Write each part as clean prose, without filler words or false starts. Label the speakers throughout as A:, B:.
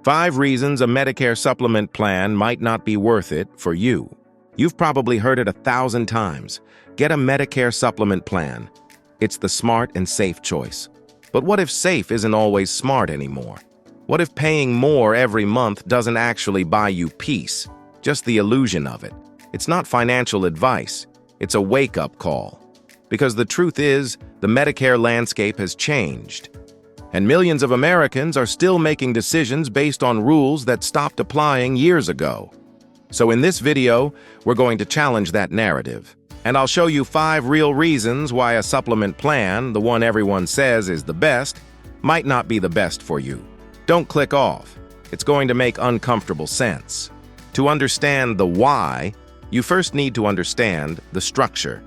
A: 5 reasons a Medicare supplement plan might not be worth it for you. You've probably heard it 1,000 times. Get a Medicare supplement plan. It's the smart and safe choice. But what if safe isn't always smart anymore? What if paying more every month doesn't actually buy you peace? Just the illusion of it. It's not financial advice. It's a wake-up call. Because the truth is, the Medicare landscape has changed. And millions of Americans are still making decisions based on rules that stopped applying years ago. So in this video, we're going to challenge that narrative. And I'll show you 5 real reasons why a supplement plan, the one everyone says is the best, might not be the best for you. Don't click off. It's going to make uncomfortable sense. To understand the why, you first need to understand the structure.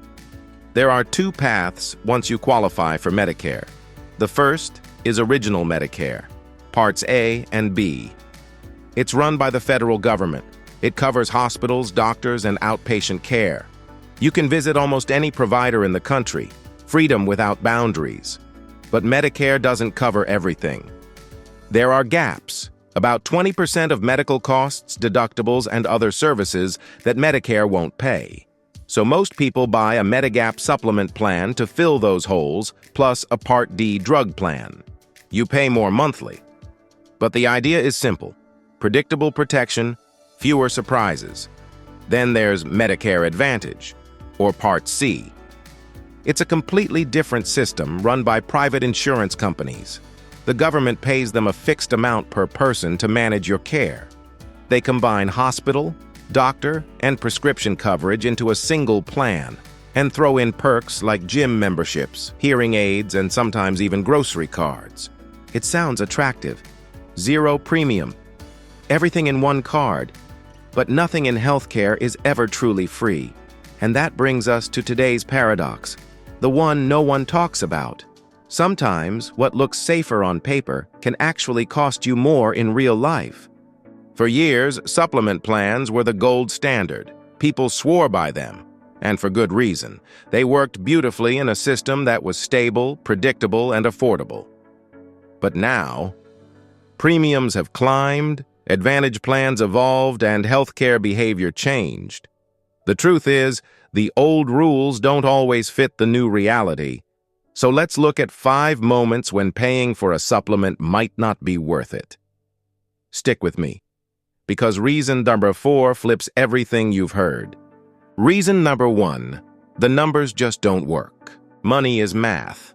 A: There are 2 paths once you qualify for Medicare. The first is Original Medicare, Parts A and B. It's run by the federal government. It covers hospitals, doctors, and outpatient care. You can visit almost any provider in the country, freedom without boundaries. But Medicare doesn't cover everything. There are gaps, about 20% of medical costs, deductibles, and other services that Medicare won't pay. So most people buy a Medigap supplement plan to fill those holes, plus a Part D drug plan. You pay more monthly. But the idea is simple: predictable protection, fewer surprises. Then there's Medicare Advantage, or Part C. It's a completely different system run by private insurance companies. The government pays them a fixed amount per person to manage your care. They combine hospital, doctor, and prescription coverage into a single plan and throw in perks like gym memberships, hearing aids, and sometimes even grocery cards. It sounds attractive. 0 premium. Everything in one card. But nothing in healthcare is ever truly free. And that brings us to today's paradox, the one no one talks about. Sometimes what looks safer on paper can actually cost you more in real life. For years, supplement plans were the gold standard. People swore by them, and for good reason. They worked beautifully in a system that was stable, predictable, and affordable. But now, premiums have climbed, Advantage plans evolved, and healthcare behavior changed. The truth is, the old rules don't always fit the new reality. So let's look at 5 moments when paying for a supplement might not be worth it. Stick with me, because reason number 4 flips everything you've heard. Reason number 1, the numbers just don't work. Money is math.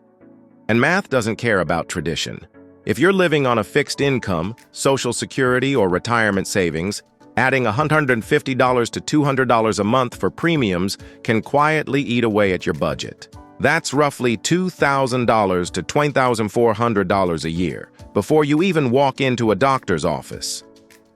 A: And math doesn't care about tradition. If you're living on a fixed income, Social Security, or retirement savings, adding $150 to $200 a month for premiums can quietly eat away at your budget. That's roughly $2,000 to $20,400 a year before you even walk into a doctor's office.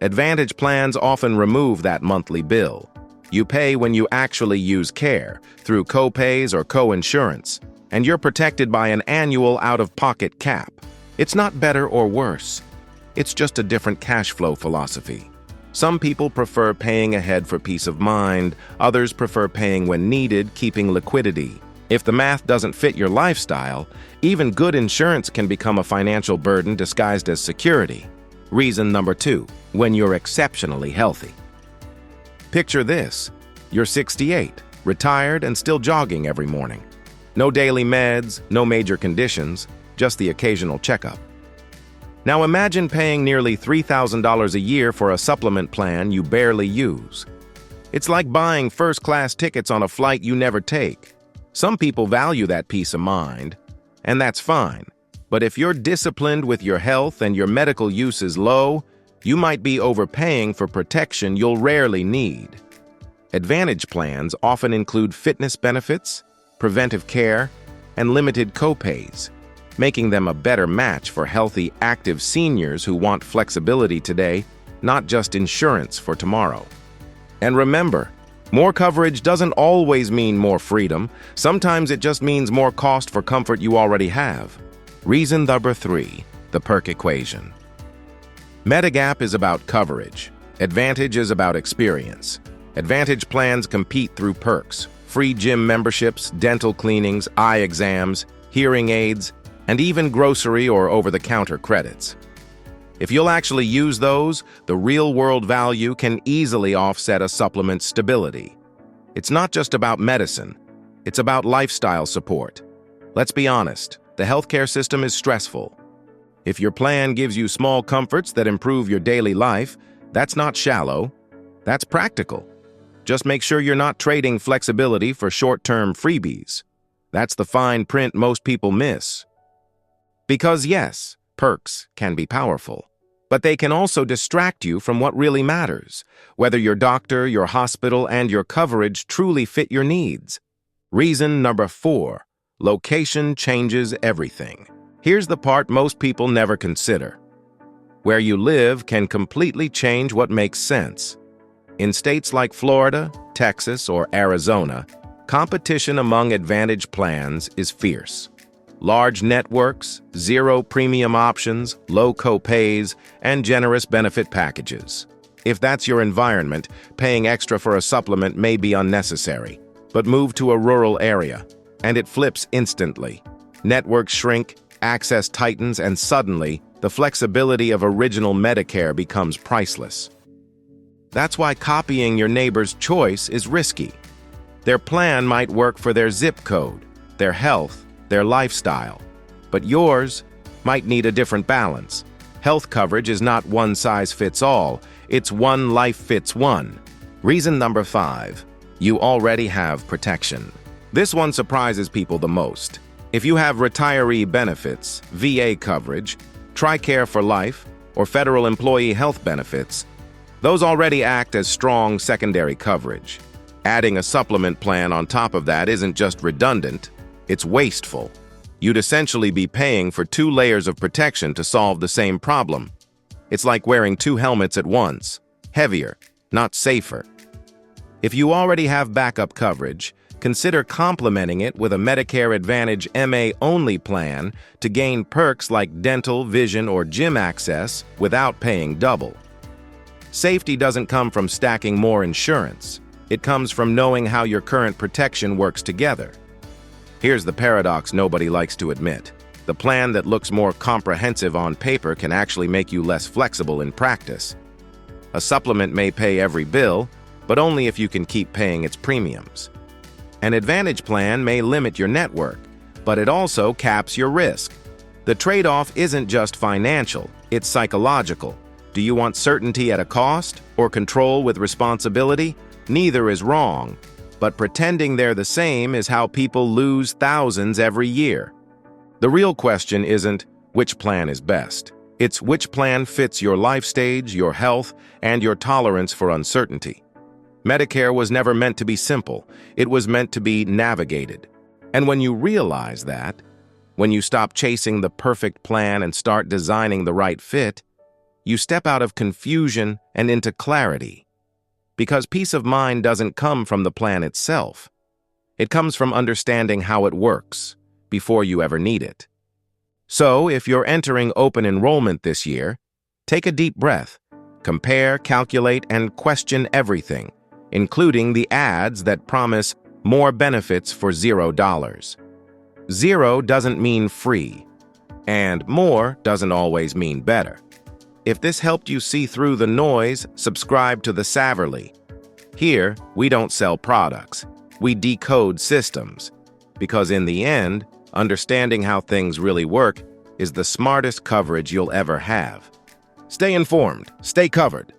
A: Advantage plans often remove that monthly bill. You pay when you actually use care, through co-pays or co-insurance, and you're protected by an annual out-of-pocket cap. It's not better or worse. It's just a different cash flow philosophy. Some people prefer paying ahead for peace of mind. Others prefer paying when needed, keeping liquidity. If the math doesn't fit your lifestyle, even good insurance can become a financial burden disguised as security. Reason number 2, when you're exceptionally healthy. Picture this: you're 68, retired, and still jogging every morning. No daily meds, no major conditions, just the occasional checkup. Now imagine paying nearly $3,000 a year for a supplement plan you barely use. It's like buying first-class tickets on a flight you never take. Some people value that peace of mind, and that's fine. But if you're disciplined with your health and your medical use is low, you might be overpaying for protection you'll rarely need. Advantage plans often include fitness benefits, preventive care, and limited co-pays, making them a better match for healthy, active seniors who want flexibility today, not just insurance for tomorrow. And remember, more coverage doesn't always mean more freedom. Sometimes it just means more cost for comfort you already have. Reason number 3, the perk equation. Medigap is about coverage. Advantage is about experience. Advantage plans compete through perks: free gym memberships, dental cleanings, eye exams, hearing aids, and even grocery or over-the-counter credits. If you'll actually use those, the real-world value can easily offset a supplement's stability. It's not just about medicine. It's about lifestyle support. Let's be honest, the healthcare system is stressful. If your plan gives you small comforts that improve your daily life, that's not shallow. That's practical. Just make sure you're not trading flexibility for short-term freebies. That's the fine print most people miss. Because yes, perks can be powerful, but they can also distract you from what really matters, whether your doctor, your hospital, and your coverage truly fit your needs. Reason number 4, location changes everything. Here's the part most people never consider. Where you live can completely change what makes sense. In states like Florida, Texas, or Arizona, competition among Advantage plans is fierce. Large networks, zero premium options, low co-pays, and generous benefit packages. If that's your environment, paying extra for a supplement may be unnecessary. But move to a rural area, and it flips instantly. Networks shrink, access tightens, and suddenly, the flexibility of original Medicare becomes priceless. That's why copying your neighbor's choice is risky. Their plan might work for their zip code, their health, their lifestyle, but yours might need a different balance. Health coverage is not one size fits all, it's one life fits one. Reason number 5, you already have protection. This one surprises people the most. If you have retiree benefits, VA coverage, TRICARE for life, or federal employee health benefits, those already act as strong secondary coverage. Adding a supplement plan on top of that isn't just redundant, it's wasteful. You'd essentially be paying for 2 layers of protection to solve the same problem. It's like wearing 2 helmets at once. Heavier, not safer. If you already have backup coverage, consider complementing it with a Medicare Advantage MA-only plan to gain perks like dental, vision, or gym access without paying double. Safety doesn't come from stacking more insurance. It comes from knowing how your current protection works together. Here's the paradox nobody likes to admit. The plan that looks more comprehensive on paper can actually make you less flexible in practice. A supplement may pay every bill, but only if you can keep paying its premiums. An Advantage plan may limit your network, but it also caps your risk. The trade-off isn't just financial, it's psychological. Do you want certainty at a cost or control with responsibility? Neither is wrong, but pretending they're the same is how people lose thousands every year. The real question isn't which plan is best. It's which plan fits your life stage, your health, and your tolerance for uncertainty. Medicare was never meant to be simple. It was meant to be navigated. And when you realize that, when you stop chasing the perfect plan and start designing the right fit, you step out of confusion and into clarity. Because peace of mind doesn't come from the plan itself. It comes from understanding how it works before you ever need it. So, if you're entering open enrollment this year, take a deep breath, compare, calculate, and question everything, including the ads that promise more benefits for $0. Zero doesn't mean free, and more doesn't always mean better. If this helped you see through the noise, subscribe to the Savrly. Here, we don't sell products. We decode systems. Because in the end, understanding how things really work is the smartest coverage you'll ever have. Stay informed, stay covered.